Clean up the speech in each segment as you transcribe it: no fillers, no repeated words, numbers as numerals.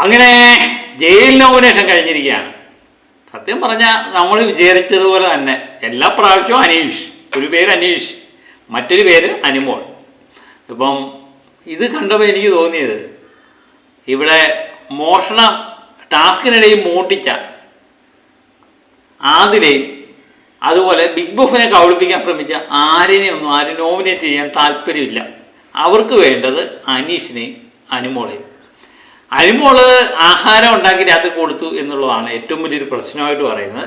അങ്ങനെ jail nomination കഴിഞ്ഞിരിക്കുകയാണ്. സത്യം പറഞ്ഞാൽ നമ്മൾ വിചാരിച്ചതുപോലെ തന്നെ എല്ലാ പ്രാവശ്യവും അനീഷ്, ഒരു പേര് അനീഷ്, മറ്റൊരു പേര് അനുമോൾ. ഇപ്പം ഇത് കണ്ടപ്പോൾ എനിക്ക് തോന്നിയത് ഇവിടെ മോഷണ ടാസ്കിനിടയിൽ മോട്ടിച്ച ആദിലെയും അതുപോലെ ബിഗ് ബോസിനെ കബളിപ്പിക്കാൻ ശ്രമിച്ച ആരും നോമിനേറ്റ് ചെയ്യാൻ താല്പര്യമില്ല. അവർക്ക് വേണ്ടത് അനീഷിനെയും അനുമോളെയും. അനുമോള് ആഹാരം ഉണ്ടാക്കി രാത്രി കൊടുത്തു എന്നുള്ളതാണ് ഏറ്റവും വലിയൊരു പ്രശ്നമായിട്ട് പറയുന്നത്.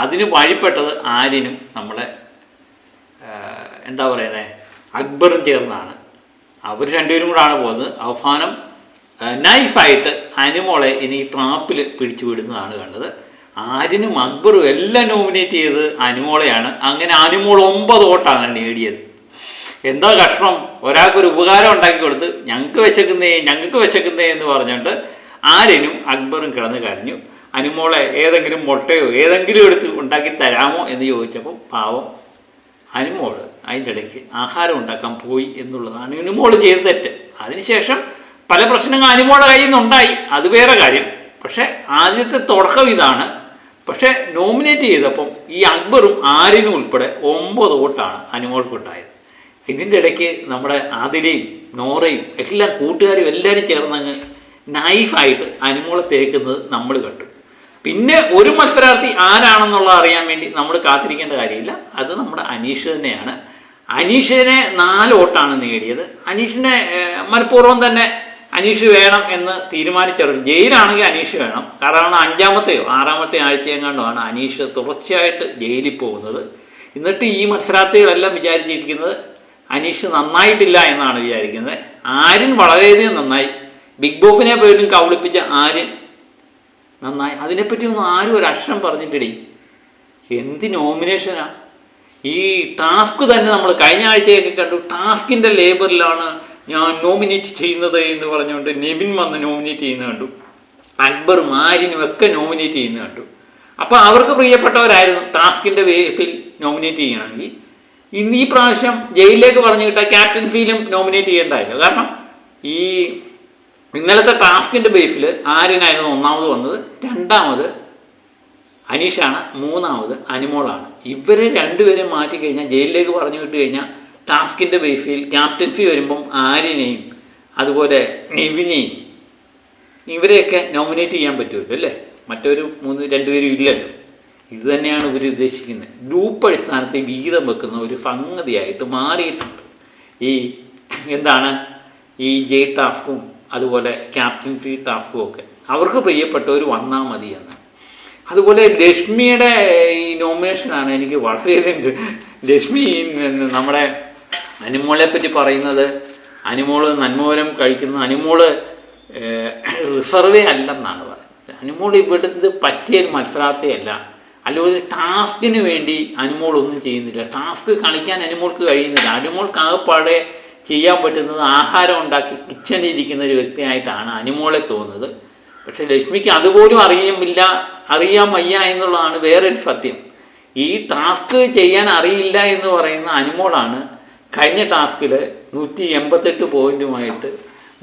അതിന് വഴിപ്പെട്ടത് ആര്യനും നമ്മളെ എന്താ പറയുന്നത് അക്ബറും ചേർന്നാണ്. അവർ രണ്ടുപേരും കൂടാണ് പോകുന്നത്. അവസാനം നൈഫായിട്ട് അനുമോളെ ഇനി ട്രാപ്പിൽ പിടിച്ചു വിടുന്നതാണ് കണ്ടത്. ആര്യനും അക്ബറും എല്ലാം നോമിനേറ്റ് ചെയ്തത് അനുമോളെയാണ്. അങ്ങനെ അനുമോൾ 9 വോട്ടാണ് നേടിയത്. എന്താ കഷ്ണം, ഒരാൾക്കൊരു ഉപകാരം ഉണ്ടാക്കി കൊടുത്ത് ഞങ്ങൾക്ക് വിശക്കുന്നേ എന്ന് പറഞ്ഞുകൊണ്ട് ആര്യനും അക്ബറും കിടന്ന് കരഞ്ഞു. അനുമോളെ ഏതെങ്കിലും മുട്ടയോ ഏതെങ്കിലും എടുത്ത് ഉണ്ടാക്കി തരാമോ എന്ന് ചോദിച്ചപ്പോൾ പാവം അനുമോള് അതിൻ്റെ ഇടയ്ക്ക് ആഹാരം ഉണ്ടാക്കാൻ പോയി എന്നുള്ളതാണ് അനുമോള് ചെയ്ത തെറ്റ്. അതിനുശേഷം പല പ്രശ്നങ്ങൾ അനുമോളുടെ കയ്യിൽ നിന്നുണ്ടായി, അത് വേറെ കാര്യം. പക്ഷേ ആദ്യത്തെ തുടക്കം ഇതാണ്. പക്ഷേ നോമിനേറ്റ് ചെയ്തപ്പം ഈ അക്ബറും ആര്യനും ഉൾപ്പെടെ 9 വോട്ടാണ് അനുമോൾക്കുണ്ടായത്. ഇതിൻ്റെ ഇടയ്ക്ക് നമ്മുടെ ആദിലയും നോറയും എല്ലാം കൂട്ടുകാരും എല്ലാവരും ചേർന്നങ്ങ് നൈഫായിട്ട് അനുമോളെ തേക്കുന്നത് നമ്മൾ കണ്ടു. പിന്നെ ഒരു മത്സരാർത്ഥി ആരാണെന്നുള്ളത് അറിയാൻ വേണ്ടി നമ്മൾ കാത്തിരിക്കേണ്ട കാര്യമില്ല. അത് നമ്മുടെ അനീഷ് തന്നെയാണ്. അനീഷിനെ 4 വോട്ടാണ് നേടിയത്. അനീഷിനെ മനഃപൂർവ്വം തന്നെ അനീഷ് വേണം എന്ന് തീരുമാനിച്ചറിയും. ജയിലാണെങ്കിൽ അനീഷ് വേണം. കാരണം 5-ാമത്തെയോ 6-ാമത്തെയോ ആഴ്ചയെങ്ങാണ്ടുമാണ് അനീഷ് തുടർച്ചയായിട്ട് ജയിലിൽ പോകുന്നത്. എന്നിട്ട് ഈ മത്സരാർത്ഥികളെല്ലാം വിചാരിച്ചിരിക്കുന്നത് അനീഷ് നന്നായിട്ടില്ല എന്നാണ് വിചാരിക്കുന്നത്. ആര്യൻ വളരെയധികം നന്നായി. ബിഗ് ബോസിനെ പോലും കബളിപ്പിച്ച ആര്യൻ നന്നായി. അതിനെപ്പറ്റിയൊന്നും ആരും ഒരു അക്ഷരം പറഞ്ഞിട്ടിടേ. എന്ത് നോമിനേഷനാണ് ഈ ടാസ്ക് തന്നെ. നമ്മൾ കഴിഞ്ഞ ആഴ്ചയൊക്കെ കണ്ടു, ടാസ്കിൻ്റെ ലേബറിലാണ് ഞാൻ നോമിനേറ്റ് ചെയ്യുന്നത് എന്ന് പറഞ്ഞുകൊണ്ട് നെവിൻ വന്ന് നോമിനേറ്റ് ചെയ്യുന്നത് കണ്ടു. അക്ബറും ആര്യനും ഒക്കെ നോമിനേറ്റ് ചെയ്യുന്നത് കണ്ടു. അപ്പോൾ അവർക്ക് പ്രിയപ്പെട്ടവരായിരുന്നു ടാസ്കിൻ്റെ ബേസിൽ നോമിനേറ്റ് ചെയ്യണമെങ്കിൽ. ഇന്ന് ഈ പ്രാവശ്യം ജയിലിലേക്ക് പറഞ്ഞു കിട്ടാൻ ക്യാപ്റ്റൻ ഫീലും നോമിനേറ്റ് ചെയ്യേണ്ടതായിരുന്നു. കാരണം ഈ ഇന്നലത്തെ ടാസ്കിൻ്റെ ബേസിൽ ആര്യനായിരുന്നു 1ാമത് വന്നത്, 2ാമത് അനീഷാണ്, 3ാമത് അനുമോളാണ്. ഇവരെ രണ്ടുപേരെ മാറ്റിക്കഴിഞ്ഞാൽ ജയിലിലേക്ക് പറഞ്ഞു വിട്ട് കഴിഞ്ഞാൽ ടാസ്കിൻ്റെ ബേസിൽ ക്യാപ്റ്റൻസി വരുമ്പം ആര്യനെയും അതുപോലെ നെവിനെയും ഇവരെയൊക്കെ നോമിനേറ്റ് ചെയ്യാൻ പറ്റുമല്ലോ അല്ലേ. മറ്റൊരു 2 പേരും ഇല്ലല്ലോ. ഇത് തന്നെയാണ് ഇവർ ഉദ്ദേശിക്കുന്നത്. ഗ്രൂപ്പ് അടിസ്ഥാനത്തിൽ വിഹിതം വെക്കുന്ന ഒരു സംഗതിയായിട്ട് മാറിയിട്ടുണ്ട് ഈ എന്താണ് ഈ ജെ ടാസ്കും അതുപോലെ ക്യാപ്റ്റൻസി ടാസ്കും ഒക്കെ. അവർക്ക് പ്രിയപ്പെട്ടവർ വന്നാൽ മതി എന്ന്. അതുപോലെ ലക്ഷ്മിയുടെ ഈ നോമിനേഷനാണ് എനിക്ക് വളരെയധികം. ലക്ഷ്മി നമ്മുടെ അനുമോളെ പറ്റി പറയുന്നത്, അനുമോള് നന്മോരം കഴിക്കുന്ന അനുമോള് റിസർവേ അല്ലെന്നാണ് പറയുന്നത്. അനുമോൾ ഇവിടുന്ന് പറ്റിയൊരു മത്സരാർത്ഥിയല്ല. അല്ലെങ്കിൽ ടാസ്കിന് വേണ്ടി അനുമോളൊന്നും ചെയ്യുന്നില്ല. ടാസ്ക് കളിക്കാൻ അനുമോൾക്ക് കഴിയുന്നില്ല. അനുമോൾക്ക് ആകെപ്പാടെ ചെയ്യാൻ പറ്റുന്നത് ആഹാരം ഉണ്ടാക്കി കിച്ചണിൽ ഇരിക്കുന്ന ഒരു വ്യക്തിയായിട്ടാണ് അനുമോളെ തോന്നുന്നത്. പക്ഷേ ലക്ഷ്മിക്ക് അതുപോലും അറിയാൻ വയ്യ എന്നുള്ളതാണ് വേറൊരു സത്യം. ഈ ടാസ്ക് ചെയ്യാൻ അറിയില്ല എന്ന് പറയുന്ന അനുമോളാണ് കഴിഞ്ഞ ടാസ്കിൽ 188 പോയിൻറ്റുമായിട്ട്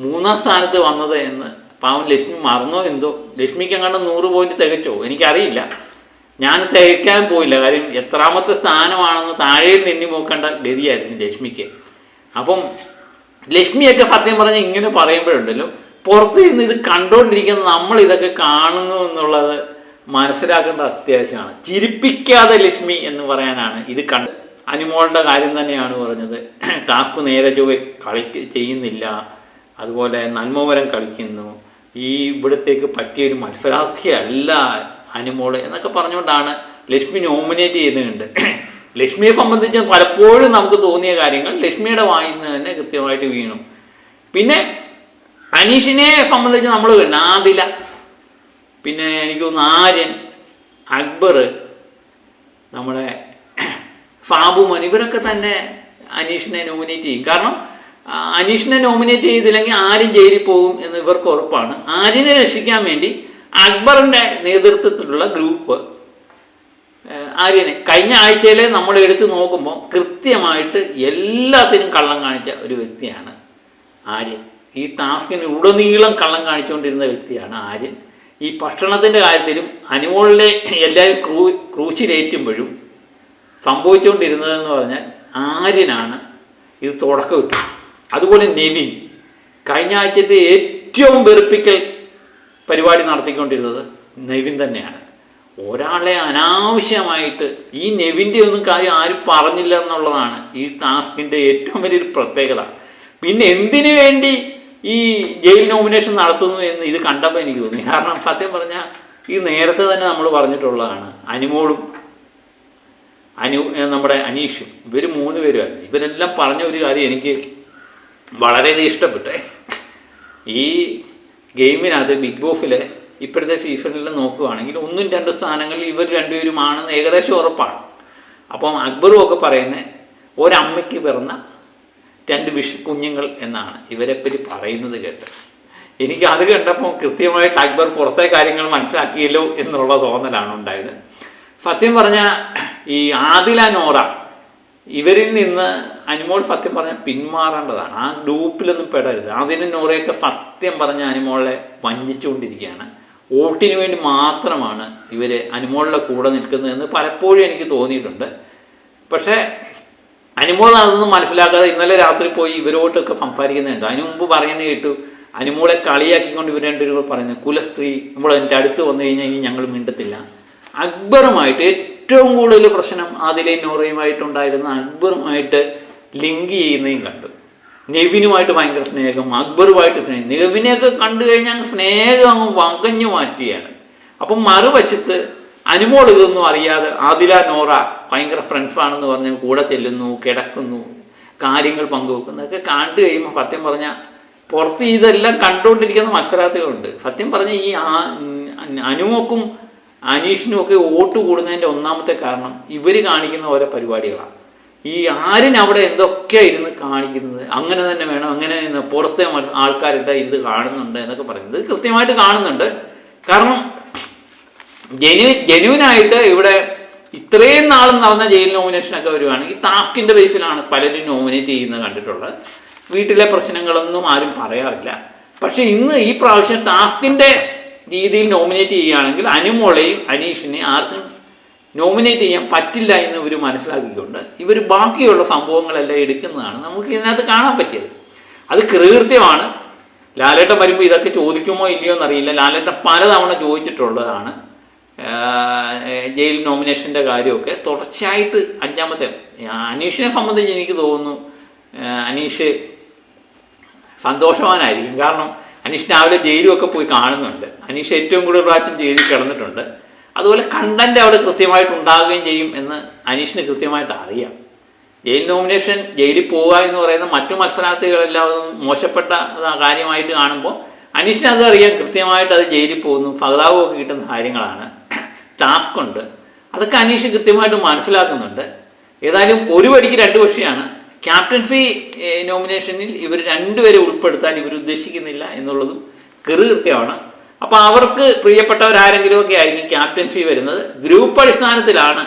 3ാം സ്ഥാനത്ത് വന്നത് എന്ന് പാവം ലക്ഷ്മി മറന്നോ എന്തോ. ലക്ഷ്മിക്ക് അങ്ങോട്ട് 100 പോയിന്റ് തികച്ചോ എനിക്കറിയില്ല. ഞാൻ തികയ്ക്കാൻ പോയില്ല. കാര്യം എത്രാമത്തെ സ്ഥാനമാണെന്ന് താഴെ നിന്നി നോക്കേണ്ട ഗതിയായിരുന്നു ലക്ഷ്മിക്ക്. അപ്പം ലക്ഷ്മിയൊക്കെ സത്യം പറഞ്ഞാൽ ഇങ്ങനെ പറയുമ്പോഴുണ്ടല്ലോ, പുറത്ത് നിന്ന് ഇത് കണ്ടുകൊണ്ടിരിക്കുന്ന നമ്മൾ ഇതൊക്കെ കാണുന്നു എന്നുള്ളത് മനസ്സിലാക്കേണ്ട അത്യാവശ്യമാണ്. ചിരിപ്പിക്കാതെ ലക്ഷ്മി എന്ന് പറയാനാണ് ഇത് അനുമോളുടെ കാര്യം തന്നെയാണ് പറഞ്ഞത്. ടാസ്ക് നേരെ ചെയ്യുന്നില്ല, അതുപോലെ നന്മവരം കളിക്കുന്നു, ഈ ഇവിടത്തേക്ക് പറ്റിയൊരു മത്സരാർത്ഥിയല്ല അനുമോള് എന്നൊക്കെ പറഞ്ഞുകൊണ്ടാണ് ലക്ഷ്മി നോമിനേറ്റ് ചെയ്യുന്നുണ്ട്. ലക്ഷ്മിയെ സംബന്ധിച്ച് പലപ്പോഴും നമുക്ക് തോന്നിയ കാര്യങ്ങൾ ലക്ഷ്മിയുടെ വായിൽ നിന്ന് തന്നെ കൃത്യമായിട്ട് വീണു. പിന്നെ അനീഷിനെ സംബന്ധിച്ച് നമ്മൾ ആദില, പിന്നെ എനിക്ക് തോന്നുന്നു ആര്യൻ, അക്ബർ, നമ്മുടെ ഫാബുമൻ, ഇവരൊക്കെ തന്നെ അനീഷിനെ നോമിനേറ്റ് ചെയ്യും. കാരണം അനീഷിനെ നോമിനേറ്റ് ചെയ്തില്ലെങ്കിൽ ആര്യൻ ജയിലിൽ പോകും എന്ന് ഇവർക്ക് ഉറപ്പാണ്. ആര്യനെ രക്ഷിക്കാൻ വേണ്ടി അക്ബറിൻ്റെ നേതൃത്വത്തിലുള്ള ഗ്രൂപ്പ് ആര്യനെ കഴിഞ്ഞ ആഴ്ചയിൽ നമ്മൾ എടുത്ത് നോക്കുമ്പോൾ കൃത്യമായിട്ട് എല്ലാത്തിനും കള്ളം കാണിച്ച ഒരു വ്യക്തിയാണ് ആര്യൻ. ഈ ടാസ്കിന് ഉടനീളം കള്ളം കാണിച്ചുകൊണ്ടിരുന്ന വ്യക്തിയാണ് ആര്യൻ. ഈ ഭക്ഷണത്തിൻ്റെ കാര്യത്തിലും അനുമോളിനെ എല്ലാവരും ക്രൂശിലേറ്റുമ്പോഴും സംഭവിച്ചുകൊണ്ടിരുന്നതെന്ന് പറഞ്ഞാൽ ആര്യനാണ് ഇത് തുടക്കമിട്ടു. അതുപോലെ നെവിൻ കഴിഞ്ഞ ആഴ്ചത്തെ ഏറ്റവും വെറുപ്പിക്കൽ പരിപാടി നടത്തിക്കൊണ്ടിരുന്നത് നെവിൻ തന്നെയാണ്. ഒരാളെ അനാവശ്യമായിട്ട് ഈ നെവിൻ്റെ ഒന്നും കാര്യം ആരും പറഞ്ഞില്ല എന്നുള്ളതാണ് ഈ ടാസ്കിൻ്റെ ഏറ്റവും വലിയൊരു പ്രത്യേകത. പിന്നെ എന്തിനു വേണ്ടി ഈ ജയിൽ നോമിനേഷൻ നടത്തുന്നു എന്ന് ഇത് കണ്ടപ്പോൾ എനിക്ക് തോന്നി. കാരണം സത്യം പറഞ്ഞാൽ ഇത് നേരത്തെ തന്നെ നമ്മൾ പറഞ്ഞിട്ടുള്ളതാണ്. അനുമോളും നമ്മുടെ അനീഷും ഇവർ 3 പേരുമായിരുന്നു. ഇവരെല്ലാം പറഞ്ഞ ഒരു കാര്യം എനിക്ക് വളരെയധികം ഇഷ്ടപ്പെട്ടെ. ഈ ഗെയിമിനകത്ത് ബിഗ് ബോസിലെ ഇപ്പോഴത്തെ സീസണിൽ നോക്കുകയാണെങ്കിൽ 1-2 സ്ഥാനങ്ങളിൽ ഇവർ 2 പേരുമാണെന്ന് ഏകദേശം ഉറപ്പാണ്. അപ്പം അക്ബറും ഒക്കെ പറയുന്നത് ഒരമ്മയ്ക്ക് പിറന്ന 2 കുഞ്ഞുങ്ങൾ എന്നാണ് ഇവരെപ്പറ്റി പറയുന്നത് കേട്ട്. എനിക്ക് അത് കണ്ടപ്പോൾ കൃത്യമായിട്ട് അക്ബർ പുറത്തെ കാര്യങ്ങൾ മനസ്സിലാക്കിയല്ലോ എന്നുള്ള തോന്നലാണ് ഉണ്ടായത്. സത്യം പറഞ്ഞാൽ ഈ ആദില നോറ ഇവരിൽ നിന്ന് അനുമോൾ സത്യം പറഞ്ഞാൽ പിന്മാറേണ്ടതാണ്. ആ ഗ്രൂപ്പിലൊന്നും പെടരുത്. ആദില നോറയൊക്കെ സത്യം പറഞ്ഞ അനുമോളെ വഞ്ചിച്ചുകൊണ്ടിരിക്കുകയാണ്. വോട്ടിന് വേണ്ടി മാത്രമാണ് ഇവർ അനുമോളുടെ കൂടെ നിൽക്കുന്നതെന്ന് പലപ്പോഴും എനിക്ക് തോന്നിയിട്ടുണ്ട്. പക്ഷേ അനുമോൾ അതൊന്നും മനസ്സിലാക്കാതെ ഇന്നലെ രാത്രി പോയി ഇവരോട്ടൊക്കെ സംസാരിക്കുന്നുണ്ട്. അതിനു മുമ്പ് പറയുന്നത് കേട്ടു, അനുമോളെ കളിയാക്കിക്കൊണ്ട് ഇവർ 2 പേരും പറയുന്നത് കുലസ്ത്രീ, നമ്മൾ എൻ്റെ അടുത്ത് വന്നു കഴിഞ്ഞാൽ ഇനി ഞങ്ങൾ മിണ്ടത്തില്ല. അക്ബറുമായിട്ട് ഏറ്റവും കൂടുതൽ പ്രശ്നം ആദിലയും നോറയുമായിട്ടുണ്ടായിരുന്ന അക്ബറുമായിട്ട് ലിങ്ക് ചെയ്യുന്നതും കണ്ടു. നെവിനുമായിട്ട് ഭയങ്കര സ്നേഹം, അക്ബറുമായിട്ട് സ്നേഹം. നെവിനെയൊക്കെ കണ്ടു കഴിഞ്ഞാൽ സ്നേഹം അങ്ങ് വകഞ്ഞു മാറ്റുകയാണ്. അപ്പം മറുവശത്ത് അനുമോൾ ഇതൊന്നും അറിയാതെ ആദില നോറ ഭയങ്കര ഫ്രണ്ട്സാണെന്ന് പറഞ്ഞ് കൂടെ ചെല്ലുന്നു, കിടക്കുന്നു, കാര്യങ്ങൾ പങ്കുവെക്കുന്നു. അതൊക്കെ കണ്ടു കഴിയുമ്പോൾ സത്യം പറഞ്ഞാൽ പുറത്ത് ഇതെല്ലാം കണ്ടുകൊണ്ടിരിക്കുന്ന മത്സരാർത്ഥികളുണ്ട്. സത്യം പറഞ്ഞാൽ ഈ അനുമോക്കും അനീഷിനും ഒക്കെ വോട്ട് കൂടുന്നതിൻ്റെ ഒന്നാമത്തെ കാരണം ഇവർ കാണിക്കുന്ന ഓരോ പരിപാടികളാണ്. ഈ ആര്യൻ അവിടെ എന്തൊക്കെയാണ് ഇരുന്ന് കാണിക്കുന്നത്, അങ്ങനെ തന്നെ വേണം, അങ്ങനെ പുറത്തെ ആൾക്കാരുടെ ഇത് കാണുന്നുണ്ട് എന്നൊക്കെ പറയുന്നത് കൃത്യമായിട്ട് കാണുന്നുണ്ട്. കാരണം ജെന്യുവനായിട്ട് ഇവിടെ ഇത്രയും നാളും നടന്ന ജയിൽ നോമിനേഷനൊക്കെ വരുവാണെങ്കിൽ ടാസ്കിൻ്റെ ബേസിലാണ് പലരും നോമിനേറ്റ് ചെയ്യുന്നത് കണ്ടിട്ടുള്ളത്. വീട്ടിലെ പ്രശ്നങ്ങളൊന്നും ആരും പറയാറില്ല. പക്ഷേ ഇന്ന് ഈ പ്രാവശ്യം ടാസ്കിൻ്റെ രീതിയിൽ നോമിനേറ്റ് ചെയ്യുകയാണെങ്കിൽ അനുമോളെയും അനീഷിനെയും ആർക്കും നോമിനേറ്റ് ചെയ്യാൻ പറ്റില്ല എന്ന് ഇവർ മനസ്സിലാക്കിക്കൊണ്ട് ഇവർ ബാക്കിയുള്ള സംഭവങ്ങളെല്ലാം എടുക്കുന്നതാണ് നമുക്ക് ഇതിനകത്ത് കാണാൻ പറ്റിയത്. അത് കൃത്യമാണ്. ലാലേട്ടൻ വരുമ്പോൾ ഇതൊക്കെ ചോദിക്കുമോ ഇല്ലയോ എന്നറിയില്ല. ലാലേട്ടൻ പലതവണ ചോദിച്ചിട്ടുള്ളതാണ് ജയിൽ നോമിനേഷൻ്റെ കാര്യമൊക്കെ. തുടർച്ചയായിട്ട് 5ാമത്തെ അനീഷിനെ സംബന്ധിച്ച് എനിക്ക് തോന്നുന്നു അനീഷ് സന്തോഷവാനായിരിക്കും. കാരണം അനീഷ് രാവിലെ ജയിലുമൊക്കെ പോയി കാണുന്നുണ്ട്. അനീഷ് ഏറ്റവും കൂടുതൽ പ്രാവശ്യം ജയിലിൽ കിടന്നിട്ടുണ്ട്. അതുപോലെ കണ്ടൻറ്റ് അവിടെ കൃത്യമായിട്ട് ഉണ്ടാകുകയും ചെയ്യും എന്ന് അനീഷിന് കൃത്യമായിട്ട് അറിയാം. ജയിൽ നോമിനേഷൻ, ജയിലിൽ പോവുക എന്ന് പറയുന്ന മറ്റു മത്സരാർത്ഥികളെല്ലാം മോശപ്പെട്ട കാര്യമായിട്ട് കാണുമ്പോൾ അനീഷിന് അത് അറിയാം. കൃത്യമായിട്ട് അത് ജയിലിൽ പോകുന്നു, ഫഹദാവൊക്കെ കിട്ടുന്ന കാര്യങ്ങളാണ്, ടാസ്ക് ഉണ്ട്, അതൊക്കെ അനീഷ് കൃത്യമായിട്ട് മനസ്സിലാക്കുന്നുണ്ട്. ഏതായാലും ഒരു വടിക്ക് 2 പക്ഷിയാണ്. ക്യാപ്റ്റൻസി നോമിനേഷനിൽ ഇവർ 2 പേരെ ഉൾപ്പെടുത്താൻ ഇവർ ഉദ്ദേശിക്കുന്നില്ല എന്നുള്ളതും കൃത്യമാണ്. അപ്പോൾ അവർക്ക് പ്രിയപ്പെട്ടവരാരെങ്കിലും ഒക്കെ ആയിരിക്കും ക്യാപ്റ്റൻസി വരുന്നത്. ഗ്രൂപ്പ് അടിസ്ഥാനത്തിലാണ്.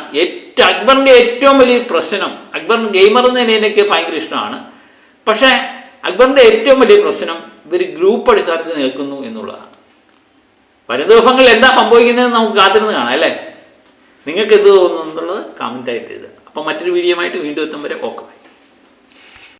അക്ബറിൻ്റെ ഏറ്റവും വലിയ പ്രശ്നം, അക്ബറിന് ഗെയിമർ എന്ന നിലയിലേക്ക് ഭയങ്കര ഇഷ്ടമാണ്. പക്ഷേ അക്ബറിൻ്റെ ഏറ്റവും വലിയ പ്രശ്നം ഇവർ ഗ്രൂപ്പ് അടിസ്ഥാനത്തിൽ നിൽക്കുന്നു എന്നുള്ളതാണ്. വരും ദിവസങ്ങളിൽ എന്താ സംഭവിക്കുന്നതെന്ന് നമുക്ക് കാത്തിരുന്ന് കാണാം അല്ലേ? നിങ്ങൾക്ക് എന്ത് തോന്നുന്നു എന്നുള്ളത് കമൻറ്റായിട്ട് എഴുതുക. അപ്പോൾ മറ്റൊരു വീഡിയോ ആയിട്ട് വീണ്ടും എത്തും വരെ ഓക്കെ.